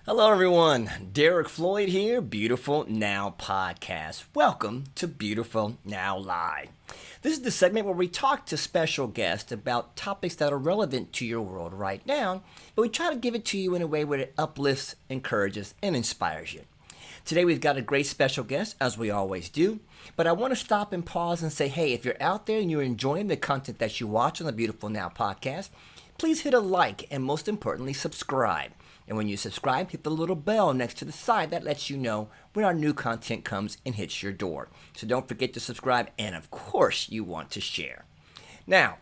Hello, everyone. Derek Floyd here, Beautiful Now Podcast. Welcome to Beautiful Now Live. This is the segment where we talk to special guests about topics that are relevant to your world right now, but we try to give it to you in a way where it uplifts, encourages, and inspires you. Today, we've got a great special guest, as we always do, but I want to stop and pause and say, hey, if you're out there and you're enjoying the content that you watch on the Beautiful Now Podcast, please hit a like and most importantly, subscribe. And when you subscribe, hit the little bell next to the side that lets you know when our new content comes and hits your door. So don't forget to subscribe, and of course, you want to share. Now,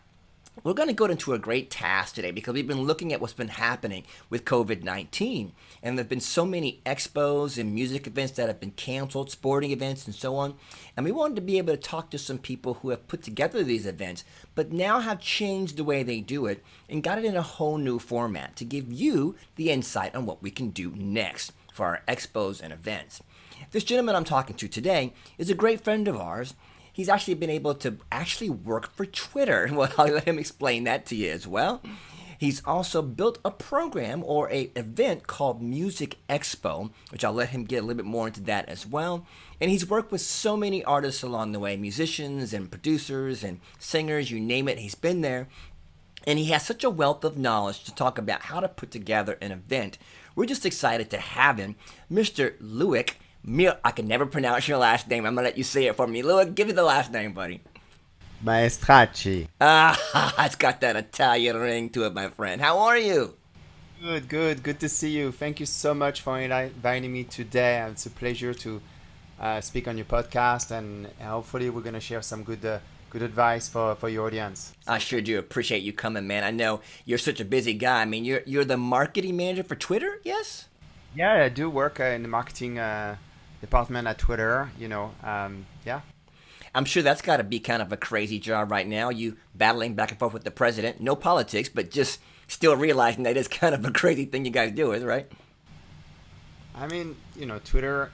we're going to go into a great task today because we've been looking at what's been happening with COVID-19. And there have been so many expos and music events that have been canceled, sporting events and so on. And we wanted to be able to talk to some people who have put together these events, but now have changed the way they do it and got it in a whole new format to give you the insight on what we can do next for our expos and events. This gentleman I'm talking to today is a great friend of ours. He's actually been able to actually work for Twitter. Well, I'll let him explain that to you as well. He's also built a program or an event called Music Expo, which I'll let him get a little bit more into that as well. And he's worked with so many artists along the way, musicians and producers and singers, you name it, he's been there. And he has such a wealth of knowledge to talk about how to put together an event. We're just excited to have him, Mr. Loic. I can never pronounce your last name. I'm going to let you say it for me. Loic, give me the last name, buddy. Maestracci. It's got that Italian ring to it, my friend. How are you? Good to see you. Thank you so much for inviting me today. It's a pleasure to speak on your podcast, and hopefully we're going to share some good advice for your audience. I sure do appreciate you coming, man. I know you're such a busy guy. I mean, you're the marketing manager for Twitter, yes? Yeah, I do work in the marketing department at Twitter. Yeah. I'm sure that's got to be kind of a crazy job right now. You battling back and forth with the president. No politics, but just still realizing that it's kind of a crazy thing you guys do, is right? I mean, Twitter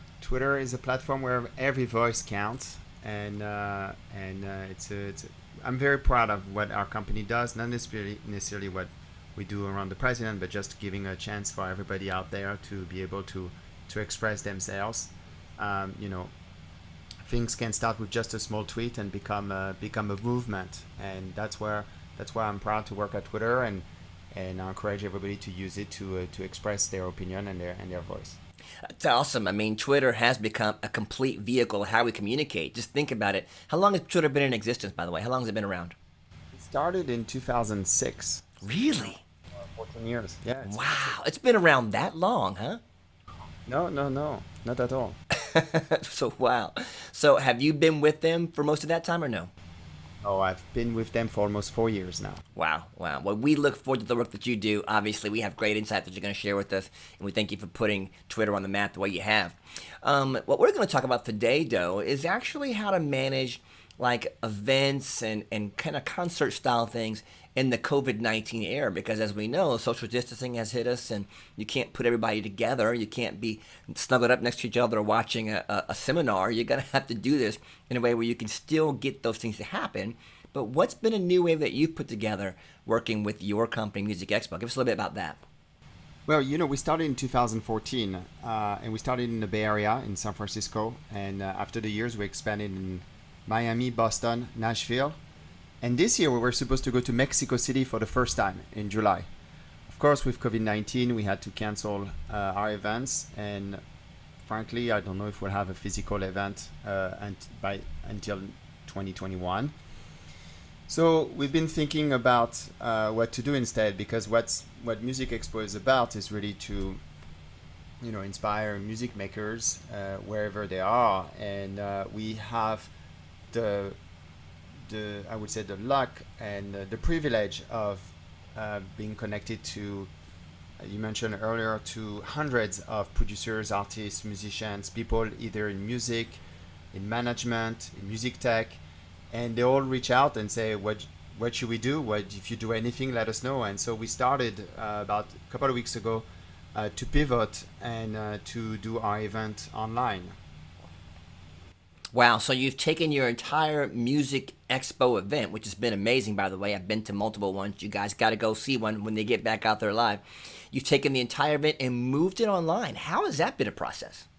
is a platform where every voice counts, and I'm very proud of what our company does. Not necessarily what we do around the president, but just giving a chance for everybody out there to be able to express themselves. Things can start with just a small tweet and become a movement, and that's where I'm proud to work at Twitter, and I encourage everybody to use it to express their opinion and their voice. That's awesome. I mean, Twitter has become a complete vehicle of how we communicate. Just think about it. How long has Twitter been in existence, by the way? How long has it been around? It started in 2006. Really? 14 years. Yeah. Wow. It's been around that long, huh? No, not at all. So, wow. So, have you been with them for most of that time or no? Oh, I've been with them for almost 4 years now. Wow. Well, we look forward to the work that you do. Obviously, we have great insight that you're going to share with us, and we thank you for putting Twitter on the map the way you have. What we're going to talk about today, though, is actually how to manage like events and kind of concert style things in the COVID-19 era, because as we know, social distancing has hit us, and you can't put everybody together. You can't be snuggled up next to each other watching a seminar. You're going to have to do this in a way where you can still get those things to happen. But what's been a new way that you've put together working with your company, Music Expo? Give us a little bit about that. Well, we started in 2014, and we started in the Bay Area in San Francisco, and after the years, we expanded in Miami, Boston, Nashville. And this year we were supposed to go to Mexico City for the first time in July. Of course, with COVID-19, we had to cancel our events. And frankly, I don't know if we'll have a physical event until 2021. So we've been thinking about what to do instead, because what Music Expo is about is really to inspire music makers wherever they are. And we have the I would say the luck and the privilege of being connected to, you mentioned earlier, to hundreds of producers, artists, musicians, people either in music, in management, in music tech, and they all reach out and say, what should we do? If you do anything, let us know. And so we started about a couple of weeks ago to pivot and to do our event online. Wow, so you've taken your entire music expo event, which has been amazing, by the way. I've been to multiple ones. You guys got to go see one when they get back out there live. You've taken the entire event and moved it online. How has that been a process?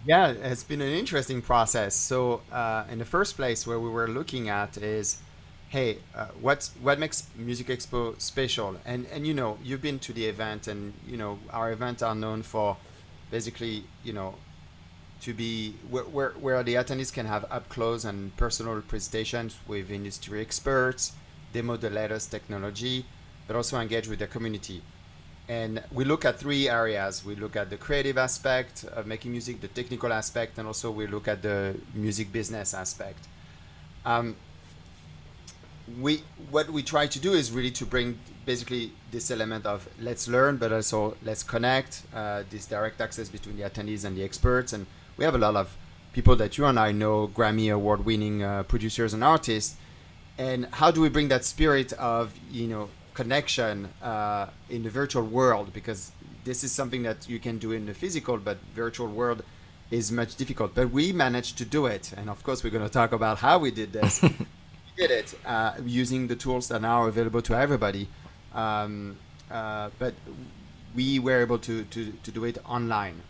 Yeah, it's been an interesting process. So, in the first place, where we were looking at is, hey, what makes Music Expo special? And you've been to the event, and our events are known for basically, to be where the attendees can have up close and personal presentations with industry experts, demo the latest technology, but also engage with the community. And we look at three areas. We look at the creative aspect of making music, the technical aspect, and also we look at the music business aspect. Um, what we try to do is really to bring basically this element of let's learn, but also let's connect, this direct access between the attendees and the experts. And we have a lot of people that you and I know, Grammy award-winning producers and artists. And how do we bring that spirit of connection in the virtual world? Because this is something that you can do in the physical, but virtual world is much difficult. But we managed to do it, and of course we're going to talk about how we did this. We did it using the tools that are now available to everybody, but we were able to do it online.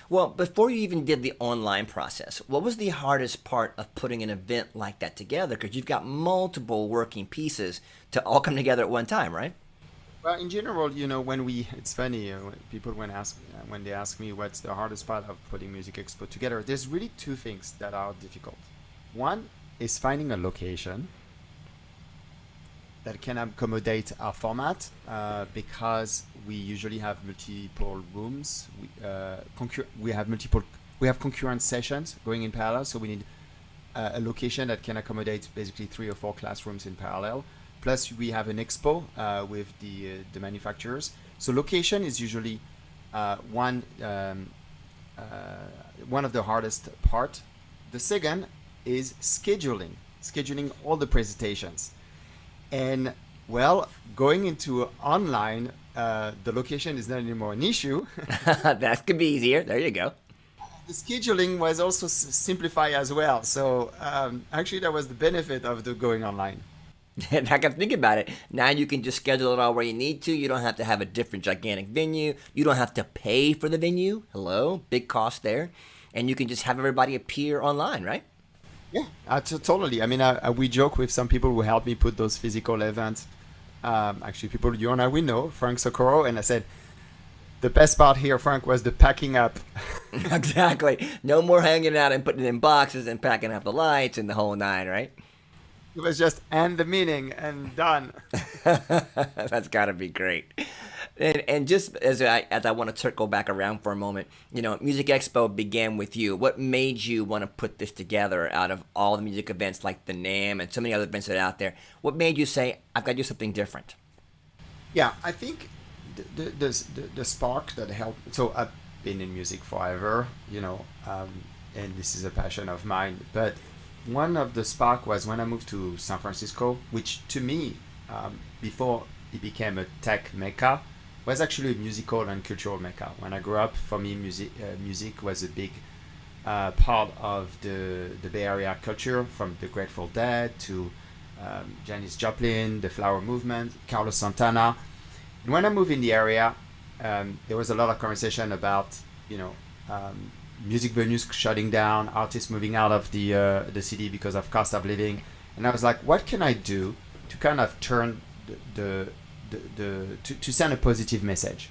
Well, before you even did the online process, what was the hardest part of putting an event like that together? Because you've got multiple working pieces to all come together at one time, right? Well, in general, it's funny when they ask me what's the hardest part of putting Music Expo together. There's really two things that are difficult. One is finding a location that can accommodate our format, because we usually have multiple rooms. We have concurrent sessions going in parallel, so we need a location that can accommodate basically 3 or 4 classrooms in parallel. Plus, we have an expo with the manufacturers. So location is usually one of the hardest part. The second is scheduling all the presentations. And well, going into online, the location is not anymore an issue. That could be easier. There you go. The scheduling was also simplified as well. So actually, that was the benefit of the going online. And I can think about it. Now you can just schedule it all where you need to. You don't have to have a different gigantic venue. You don't have to pay for the venue. Hello, big cost there. And you can just have everybody appear online, right? Yeah, totally. I mean, we joke with some people who helped me put those physical events. Actually, people you and I we know, Frank Socorro, and I said, the best part here, Frank, was the packing up. Exactly. No more hanging out and putting it in boxes and packing up the lights and the whole nine, right? It was just end the meeting and done. That's got to be great. And just as I want to circle back around for a moment, Music Expo began with you. What made you want to put this together out of all the music events like the NAMM and so many other events that are out there? What made you say, I've got to do something different? Yeah, I think the spark that helped. So I've been in music forever, and this is a passion of mine. But one of the spark was when I moved to San Francisco, which to me, before it became a tech mecca, was actually a musical and cultural mecca. When I grew up, for me, music was a big part of the Bay Area culture, from the Grateful Dead to Janis Joplin, the Flower Movement, Carlos Santana. And when I moved in the area, there was a lot of conversation about, music venues shutting down, artists moving out of the city because of cost of living. And I was like, what can I do to kind of turn to send a positive message,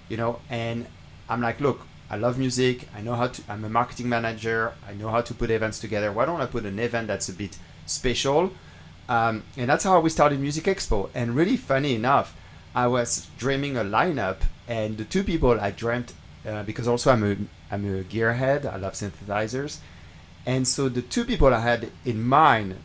And I'm like, look, I love music. I'm a marketing manager. I know how to put events together. Why don't I put an event that's a bit special? And that's how we started Music Expo. And really funny enough, I was dreaming a lineup, and the two people I dreamt, because also I'm a gearhead. I love synthesizers. And so the two people I had in mind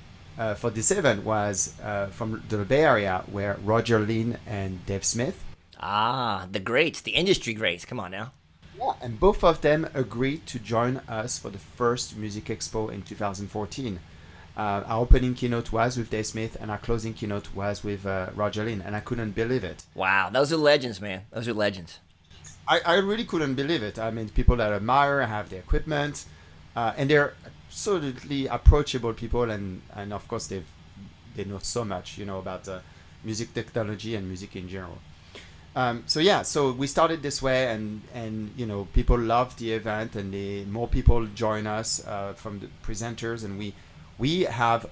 for this event was from the Bay Area, where Roger Lynn and Dave Smith. Ah, the greats, the industry greats. Come on now. Yeah, and both of them agreed to join us for the first Music Expo in 2014. Our opening keynote was with Dave Smith, and our closing keynote was with Roger Lynn, and I couldn't believe it. Wow, those are legends, man. Those are legends. I really couldn't believe it. I mean, people that I admire have the equipment, and they're absolutely approachable people, and of course they know so much, about music technology and music in general. So yeah, so we started this way, and people love the event, and more people join us from the presenters, and we have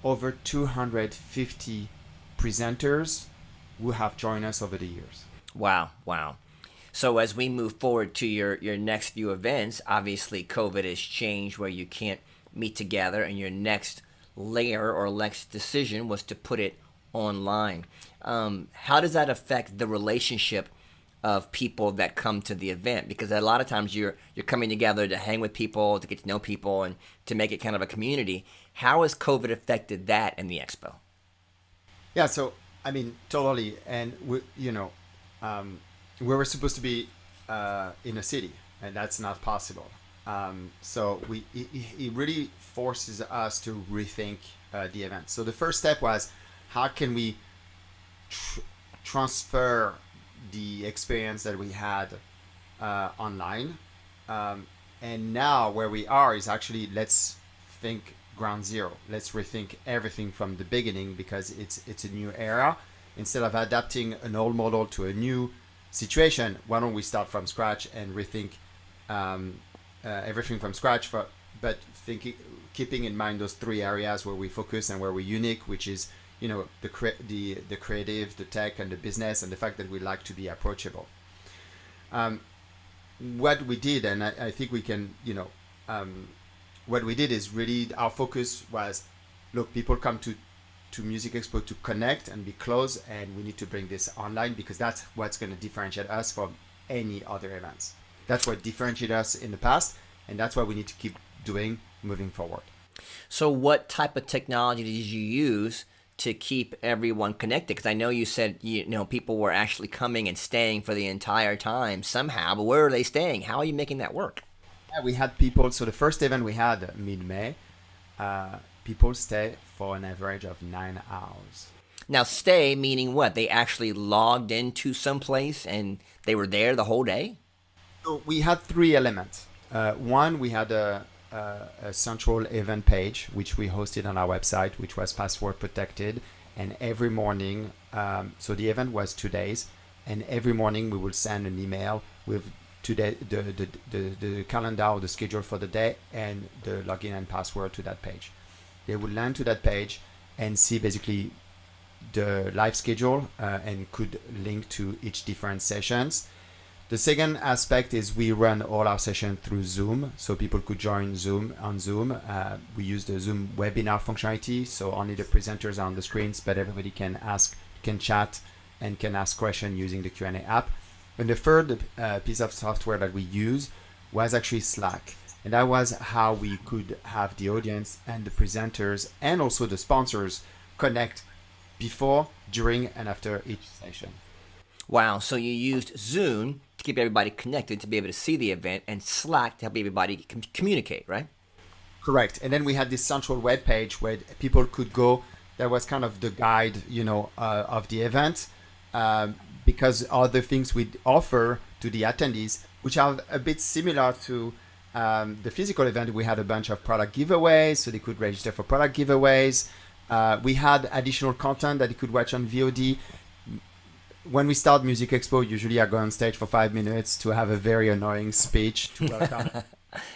over 250 presenters who have joined us over the years. Wow, wow. So as we move forward to your next few events, obviously COVID has changed where you can't meet together, and your next layer or next decision was to put it online. How does that affect the relationship of people that come to the event? Because a lot of times you're coming together to hang with people, to get to know people, and to make it kind of a community. How has COVID affected that in the expo? Yeah, so I mean, totally, and we were supposed to be in a city, and that's not possible. So it really forces us to rethink the event. So the first step was, how can we tr- transfer the experience that we had online? And now where we are is actually, let's think ground zero. Let's rethink everything from the beginning, because it's a new era. Instead of adapting an old model to a new situation, why don't we start from scratch and rethink everything from scratch? But thinking, keeping in mind those three areas where we focus and where we're unique, which is the creative, the tech, and the business, and the fact that we like to be approachable. What we did, and I think we can, what we did is really, our focus was, look, people come to Music Expo to connect and be close, and we need to bring this online, because that's what's going to differentiate us from any other events. That's what differentiated us in the past, and that's what we need to keep doing moving forward. So what type of technology did you use to keep everyone connected? Because I know you said people were actually coming and staying for the entire time somehow, but where are they staying? How are you making that work? Yeah, we had people. So the first event we had mid-May, people stay for an average of 9 hours. Now, stay meaning what? They actually logged into someplace and they were there the whole day? So we had three elements. One, we had a central event page, which we hosted on our website, which was password protected. And every morning, so the event was 2 days, and every morning we will send an email with today the calendar or the schedule for the day, and the login and password to that page. They would land to that page and see basically the live schedule and could link to each different sessions. The second aspect is we run all our sessions through Zoom, so people could join on Zoom. We use the Zoom webinar functionality, so only the presenters are on the screens, but everybody can chat, and can ask questions using the Q&A app. And the third piece of software that we use was actually Slack. And that was how we could have the audience and the presenters and also the sponsors connect before, during, and after each session. Wow, so you used Zoom to keep everybody connected to be able to see the event, and Slack to help everybody communicate, right? Correct. And then we had this central web page where people could go. That was kind of the guide, of the event, because other things we offer to the attendees, which are a bit similar to the physical event. We had a bunch of product giveaways, so they could register for product giveaways. We had additional content that you could watch on VOD. When we start Music Expo, usually I go on stage for 5 minutes to have a very annoying speech to welcome.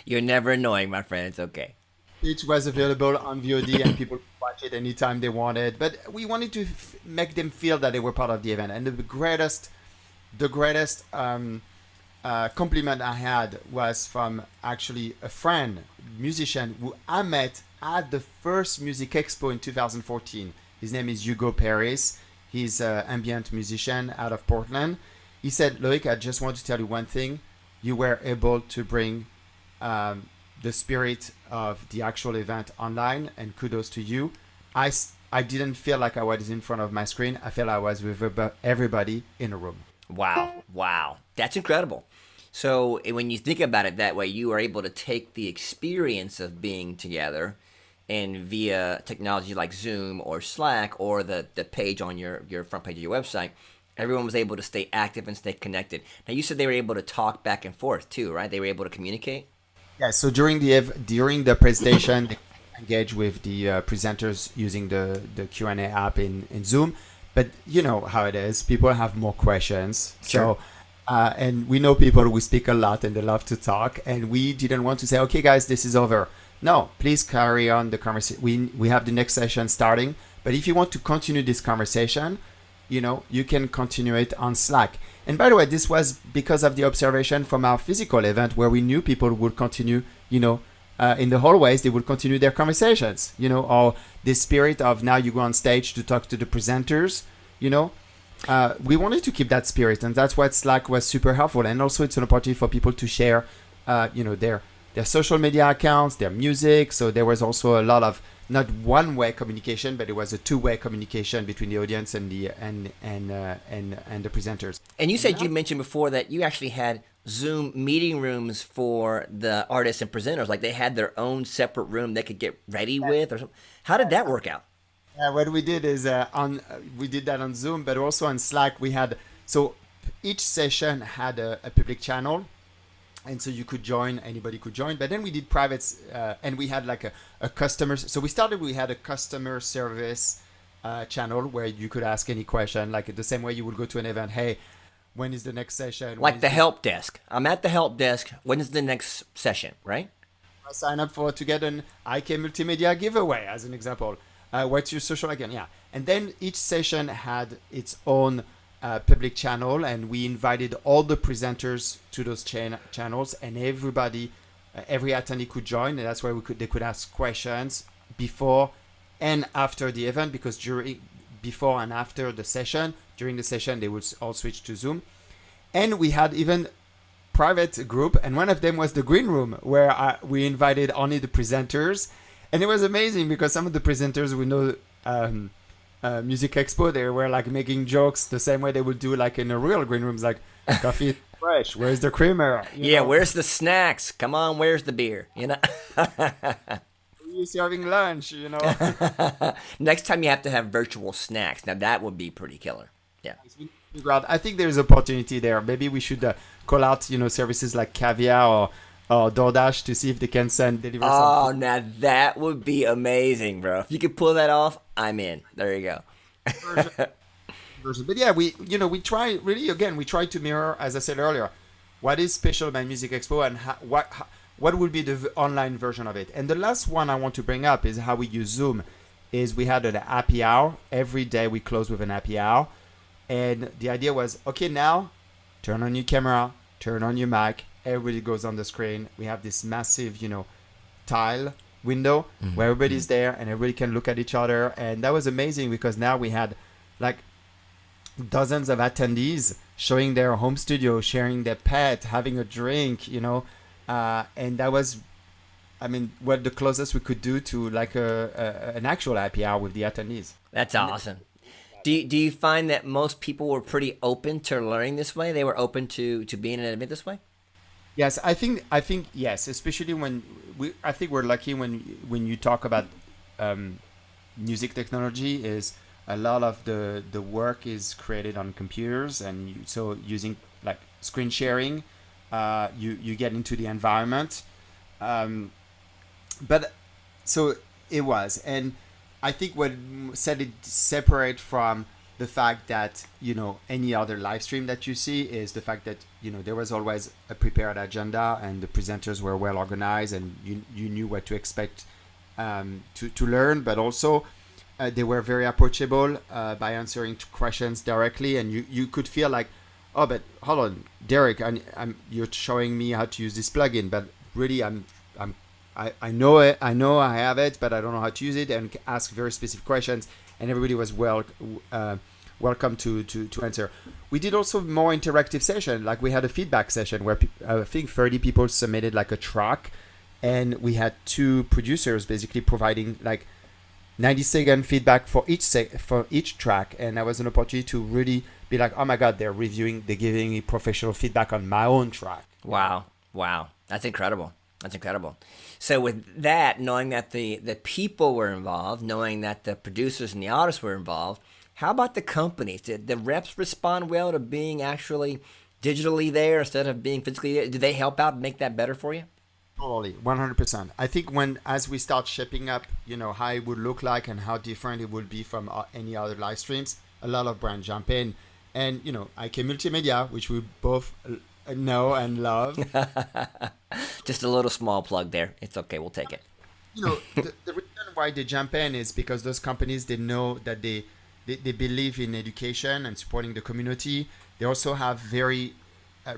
You're never annoying, my friend. It's okay. It was available on VOD, and people could watch it anytime they wanted. But we wanted to make them feel that they were part of the event. And the greatest compliment I had was from actually a friend, musician, who I met at the first Music Expo in 2014. His name is Hugo Paris. He's an ambient musician out of Portland. He said, Loic, I just want to tell you one thing. You were able to bring the spirit of the actual event online, and kudos to you. I didn't feel like I was in front of my screen. I felt I was with everybody in a room. Wow. That's incredible. So when you think about it that way, you are able to take the experience of being together, and via technology like Zoom or Slack or the page on your front page of your website, everyone was able to stay active and stay connected. Now, you said they were able to talk back and forth too, right? They were able to communicate? Yeah, so during the presentation, they engage with the presenters using the Q&A app in Zoom. But you know how it is. People have more questions. Sure. And we know people who speak a lot and they love to talk. And we didn't want to say, okay, guys, this is over. No, please carry on the conversation. We have the next session starting. But if you want to continue this conversation, you can continue it on Slack. And by the way, this was because of the observation from our physical event where we knew people would continue, in the hallways, they would continue their conversations, or this spirit of now you go on stage to talk to the presenters, you know. We wanted to keep that spirit, and that's what Slack was super helpful. And also, it's an opportunity for people to share, their social media accounts, their music. So there was also a lot of not one-way communication, but it was a two-way communication between the audience and the presenters. And you said you mentioned before that you actually had Zoom meeting rooms for the artists and presenters. Like they had their own separate room they could get ready with or something. How did that work out? What we did is we did that on Zoom, but also on Slack. We had so each session had a public channel, and so you could join. Anybody could join. But then we did privates, and we had like a customer. So we had a customer service channel where you could ask any question, like the same way you would go to an event. Hey, when is the next session? Like the help desk. I'm at the help desk. When is the next session, right? I sign up to get an IK Multimedia giveaway, as an example. What's your social again? Yeah. And then each session had its own public channel, and we invited all the presenters to those channels, and everybody, every attendee could join, and that's why they could ask questions before and after the event, because before and after the session, during the session, they would all switch to Zoom. And we had even private group, and one of them was the green room, where we invited only the presenters. And it was amazing because some of the presenters we know, Music Expo, they were like making jokes the same way they would do like in a real green rooms, like coffee is fresh, where's the creamer? Yeah, where's the snacks? Come on, where's the beer? Are you serving lunch? Next time you have to have virtual snacks. Now that would be pretty killer. Yeah. I think there's opportunity there. Maybe we should call out, services like Caviar or DoorDash to see if they can deliver Oh, something. now that would be amazing, bro. If you could pull that off, I'm in. There you go. Version. But yeah, we try really, again, we try to mirror, as I said earlier, what is special about Music Expo and what would be the online version of it. And the last one I want to bring up is how we use Zoom. Is we had an happy hour every day. We close with an happy hour, and the idea was, okay, now turn on your camera, turn on your mic. Everybody goes on the screen. We have this massive, tile window where everybody's there and everybody can look at each other. And that was amazing because now we had like dozens of attendees showing their home studio, sharing their pet, having a drink, and that was, what the closest we could do to like an actual happy hour with the attendees. That's awesome. Do you find that most people were pretty open to learning this way? They were open to being in an event this way? Yes, I think yes, especially when I think we're lucky when you talk about music technology, is a lot of the work is created on computers, and so using like screen sharing, you get into the environment, but so it was, and I think what set it separate from the fact that any other live stream that you see is the fact that there was always a prepared agenda and the presenters were well organized and you knew what to expect to learn, but also they were very approachable by answering questions directly, and you could feel like, oh, but hold on, Derek, you're showing me how to use this plugin, but really I know it, I know I have it, but I don't know how to use it, and ask very specific questions, and everybody was welcome to answer. We did also more interactive session, like we had a feedback session where I think 30 people submitted like a track, and we had two producers basically providing like 90-second feedback for each track, and that was an opportunity to really be like, oh my god, they're giving me professional feedback on my own track. Wow, that's incredible. So with that, knowing that the people were involved, knowing that the producers and the artists were involved, how about the companies? Did the reps respond well to being actually digitally there instead of being physically there? Did they help out and make that better for you? Totally, 100%. I think as we start shaping up, how it would look like and how different it would be from any other live streams, a lot of brands jump in. And, IK Multimedia, which we both know and love, Just a little small plug there. It's okay. We'll take it. the reason why they jump in is because those companies, they know that they believe in education and supporting the community. They also have very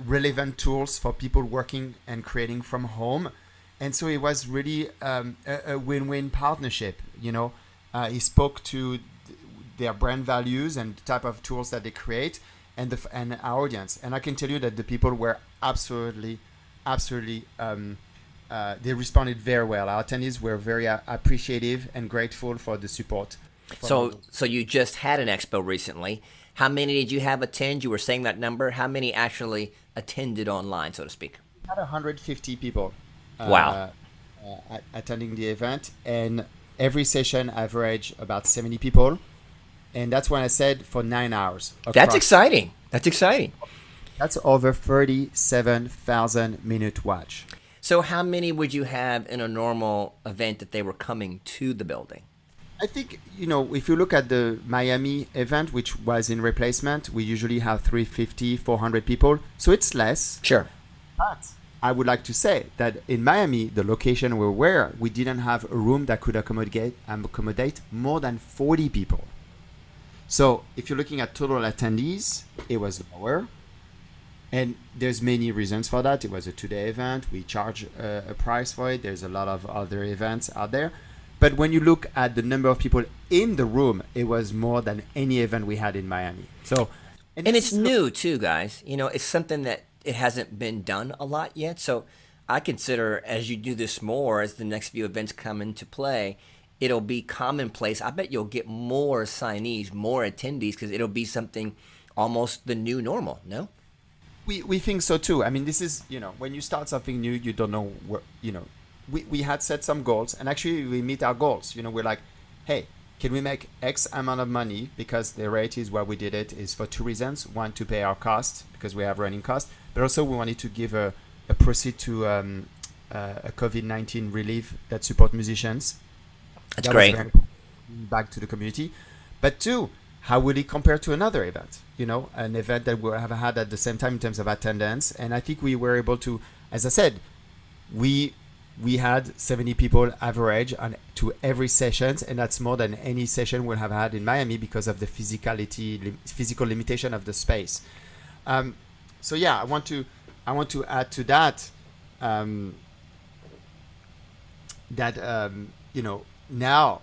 relevant tools for people working and creating from home. And so it was really a win-win partnership. He spoke to their brand values and the type of tools that they create and our audience. And I can tell you that the people were absolutely they responded very well. Our attendees were very appreciative and grateful for the support. So you just had an expo recently. How many did you have attend? You were saying that number. How many actually attended online, so to speak? We had 150 people. Wow. Attending the event, and every session averaged about 70 people, and that's when I said for 9 hours. That's exciting. That's exciting. That's over 37,000 minute watch. So how many would you have in a normal event that they were coming to the building? I think, if you look at the Miami event, which was in replacement, we usually have 350, 400 people. So it's less. Sure. But I would like to say that in Miami, the location we were, we didn't have a room that could accommodate more than 40 people. So if you're looking at total attendees, it was lower. And there's many reasons for that. It was a 2-day event. We charge a price for it. There's a lot of other events out there. But when you look at the number of people in the room, it was more than any event we had in Miami. So, and it's new too, guys. It's something that it hasn't been done a lot yet. So I consider as you do this more, as the next few events come into play, it'll be commonplace. I bet you'll get more signees, more attendees, because it'll be something almost the new normal, no? We think so too. I mean, this is, when you start something new, you don't know where, we had set some goals, and actually we meet our goals. We're like, hey, can we make X amount of money? Because the rate is why we did it is for 2 reasons. One, to pay our cost because we have running costs, but also we wanted to give a proceed to a COVID-19 relief that support musicians. That's great. Back to the community. But 2, how will it compare to another event? An event that we have had at the same time in terms of attendance. And I think we were able to, as I said, we had 70 people average to every sessions, and that's more than any session we'll have had in Miami because of the physical limitation of the space. So yeah, I want to add to that now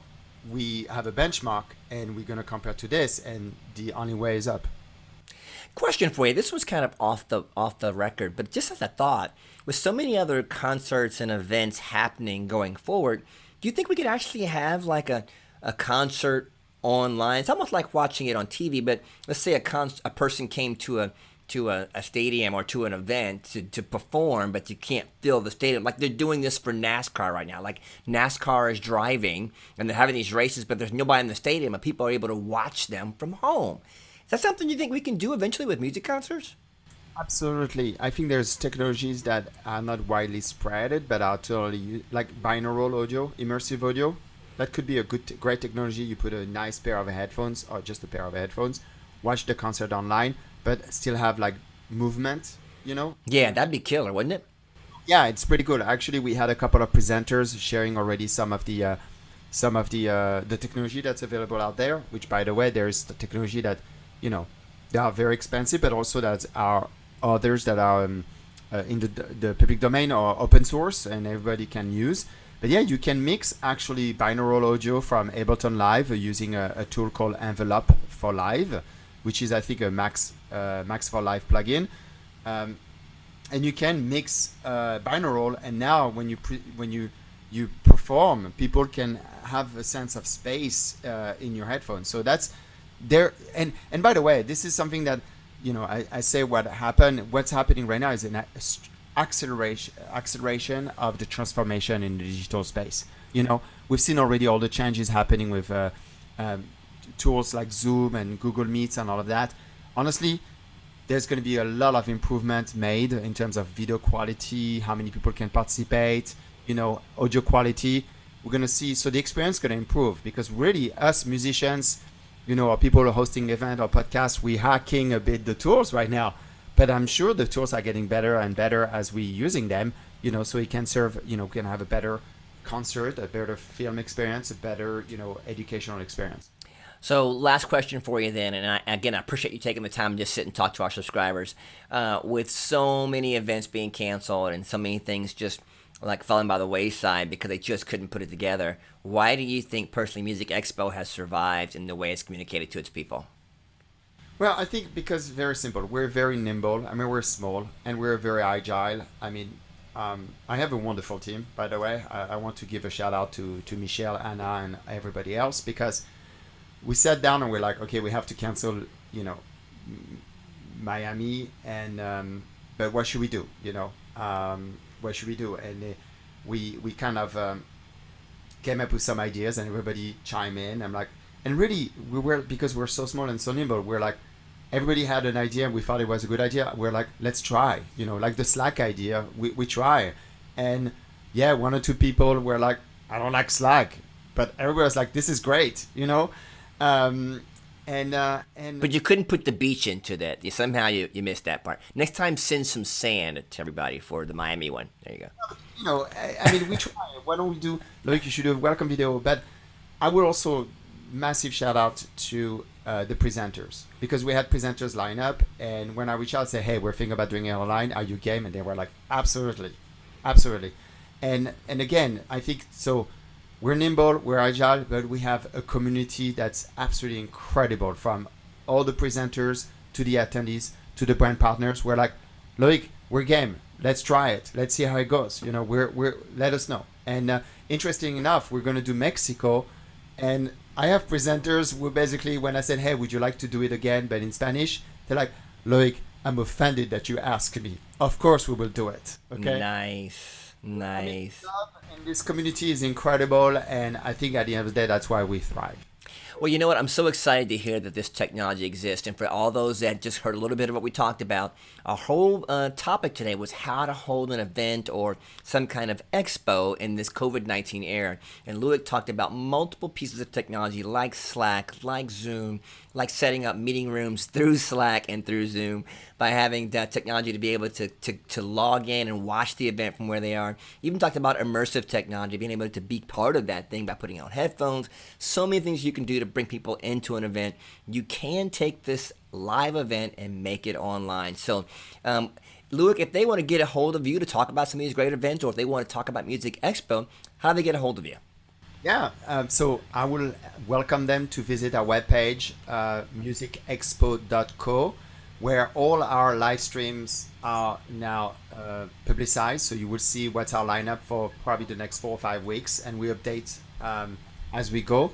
we have a benchmark and we're going to compare to this, and the only way is up. Question for you. This was kind of off the record, but just as a thought, with so many other concerts and events happening going forward, do you think we could actually have like a concert online? It's almost like watching it on TV, but let's say a person came to a stadium or to an event to perform, but you can't fill the stadium. Like they're doing this for NASCAR right now. Like NASCAR is driving and they're having these races, but there's nobody in the stadium and people are able to watch them from home. Is that something you think we can do eventually with music concerts? Absolutely. I think there's technologies that are not widely spreaded, but are totally like binaural audio, immersive audio. That could be a great technology. You put a nice pair of headphones or just a pair of headphones, watch the concert online, but still have like movement, Yeah, that'd be killer, wouldn't it? Yeah, it's pretty good. Actually, we had a couple of presenters sharing already some of the technology that's available out there, which by the way, there's the technology that, they are very expensive, but also that are others that are in the public domain or open source and everybody can use. But yeah, you can mix actually binaural audio from Ableton Live using a tool called Envelope for Live, which is I think a Max for Live plugin, and you can mix binaural. And now when you perform, people can have a sense of space in your headphones. So that's there. And by the way, this is something that I say what's happening right now is an acceleration of the transformation in the digital space. We've seen already all the changes happening with tools like Zoom and Google Meets and all of that. Honestly, there's going to be a lot of improvement made in terms of video quality, how many people can participate, audio quality. We're going to see, so the experience is going to improve because really us musicians, or people who are hosting event or podcasts, we're hacking a bit the tools right now. But I'm sure the tools are getting better and better as we're using them, so it can serve, can have a better concert, a better film experience, a better, educational experience. So last question for you then, and I appreciate you taking the time to just sit and talk to our subscribers. With so many events being canceled and so many things just like falling by the wayside because they just couldn't put it together, why do you think personally Music Expo has survived in the way it's communicated to its people? Well, I think because very simple. We're very nimble. I mean, we're small and we're very agile. I mean, I have a wonderful team, by the way. I want to give a shout out to Michelle, Anna, and everybody else because we sat down and we're like, okay, we have to cancel, Miami, and but what should we do? What should we do? And we kind of came up with some ideas, and everybody chimed in. I'm like, and really, we were, because we're so small and so nimble, we're like, everybody had an idea and we thought it was a good idea. We're like, let's try, like the Slack idea, we try. And yeah, one or two people were like, I don't like Slack, but everybody was like, this is great, and But you couldn't put the beach into that. Somehow you missed that part. Next time, send some sand to everybody for the Miami one. There you go. I mean, we try. Why don't we do, Loic, you should do a welcome video, but I would also massive shout out to the presenters, because we had presenters line up, and when I reached out, say, hey, we're thinking about doing it online, are you game? And they were like, absolutely. And again, I think so. We're nimble, we're agile, but we have a community that's absolutely incredible, from all the presenters to the attendees to the brand partners. We're like, Loic, we're game. Let's try it. Let's see how it goes. We're let us know. And interesting enough, we're going to do Mexico, and I have presenters who basically, when I said, hey, would you like to do it again, but in Spanish, they're like, Loic, I'm offended that you asked me. Of course we will do it. Okay. Nice. And this community is incredible, and I think at the end of the day, that's why we thrive. Well, you know what? I'm so excited to hear that this technology exists. And for all those that just heard a little bit of what we talked about, our whole topic today was how to hold an event or some kind of expo in this COVID-19 era. And Loic talked about multiple pieces of technology like Slack, like Zoom, like setting up meeting rooms through Slack and through Zoom, by having that technology to be able to log in and watch the event from where they are. Even talked about immersive technology, being able to be part of that thing by putting on headphones. So many things you can do to bring people into an event. You can take this live event and make it online. So, Loic, if they want to get a hold of you to talk about some of these great events, or if they want to talk about Music Expo, how do they get a hold of you? Yeah, so I will welcome them to visit our webpage, musicexpo.co, where all our live streams are now publicized. So you will see what's our lineup for probably the next 4 or 5 weeks, and we update as we go.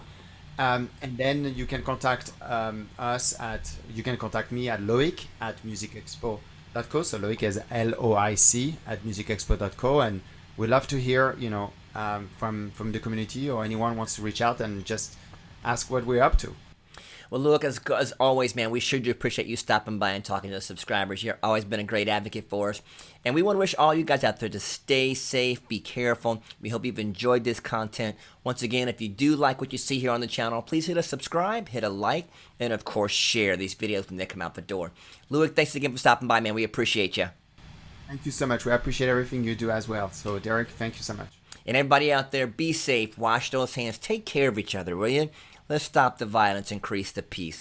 And then you can contact you can contact me at Loic at musicexpo.co. So Loic is Loic at musicexpo.co, and we'd love to hear, from the community, or anyone wants to reach out and just ask what we're up to. Well, Loic, as always, man, we sure do appreciate you stopping by and talking to the subscribers. You've always been a great advocate for us. And we want to wish all you guys out there to stay safe, be careful. We hope you've enjoyed this content. Once again, if you do like what you see here on the channel, please hit a subscribe, hit a like, and of course, share these videos when they come out the door. Loic, thanks again for stopping by, man. We appreciate you. Thank you so much. We appreciate everything you do as well. So, Derek, thank you so much. And everybody out there, be safe, wash those hands, take care of each other, will you? Let's stop the violence, increase the peace.